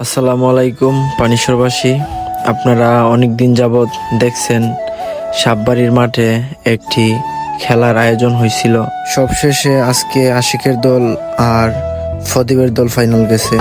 আসসালামু আলাইকুম পানিশ্বরবাসী, আপনারা অনেক দিন যাবৎ দেখছেন সাববাড়ির মাঠে একটি খেলার আয়োজন হয়েছিল। সবশেষে আজকে আশিকের দল আর ফদিবের দল ফাইনাল গেছে।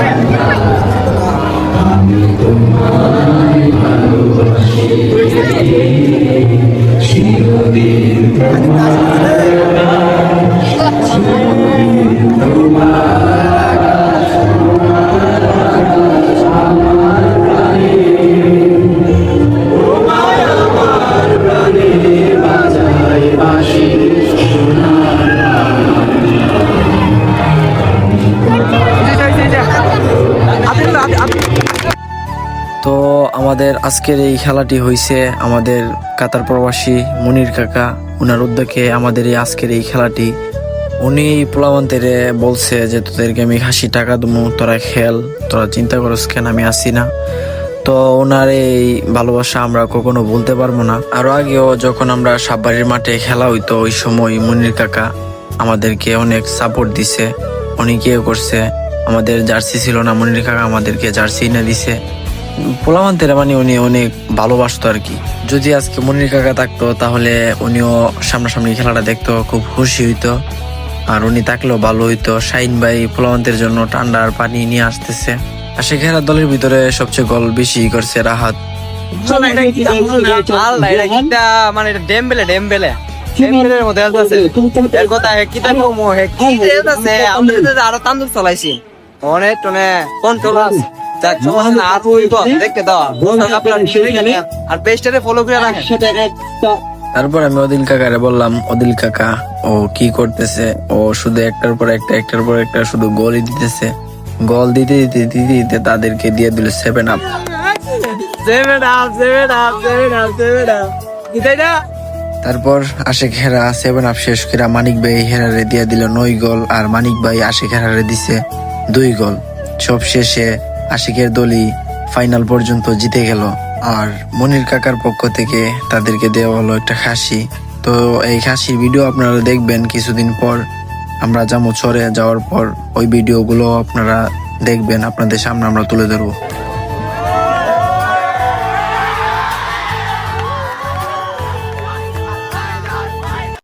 তো আমাদের আজকের এই খেলাটি হয়েছে আমাদের কাতার প্রবাসী মনির কাকা, ওনার উদ্যোগে আমাদের এই আজকের এই খেলাটি। উনি পোলাবন্তের বলছে যে তোদেরকে আমি হাসি টাকা দেবো, তোরা খেল, তোরা চিন্তা করস কেন, আমি আসি না। তো ওনার এই ভালোবাসা আমরা কখনো বলতে পারবো না। আরো আগেও যখন আমরা সাববাড়ির মাঠে খেলা হইতো, ওই সময় মনির কাকা আমাদেরকে অনেক সাপোর্ট দিছে, অনেকে করছে। আমাদের জার্সি ছিল না, মনির কাকা আমাদেরকে জার্সি এনে দিছে। পোলামান্তেরা মানে উনি অনেক ভালোবাসতো আর কি। যদি আজকে মনির কাকা থাকতো তাহলে উনিও সামনাসামনি খেলাটা দেখতো, খুব খুশি হইতো। আর উনি থাকলেও ভালো হইতো। শাহিন ভাই পোলামান্তের জন্য ঠান্ডার পানি নিয়ে আসতেছে। আর সে খেলার দলের ভিতরে সবচেয়ে গোল বেশি করছে রাহাত। তারপর আমি অদিল কাকারে বললাম, অদিল কাকা ও কি করতেছে, ও শুধু একটার পর একটা শুধু গোলই দিতেছে। গোল দিতে দিতে দিতে দিতে তাদেরকে দিয়ে দিল 7 আপ। তারপর আশেক হেরা 7 আপ শেষ করে মানিক ভাই হেরারে দিয়ে দিল 9 গোল, আর মানিক ভাই আশেক হেরারে দিছে 2 গোল। সব শেষে আশিকের দলই ফাইনাল পর্যন্ত জিতে গেল। আর মনির কাকার পক্ষ থেকে তাদেরকে দেওয়া হলো একটা খাসি। তো এই খাসির ভিডিও আপনারা দেখবেন কিছুদিন পর, আমরা যাবো চরে যাওয়ার পর ওই ভিডিওগুলো আপনারা দেখবেন, আপনাদের সামনে আমরা তুলে ধরবো।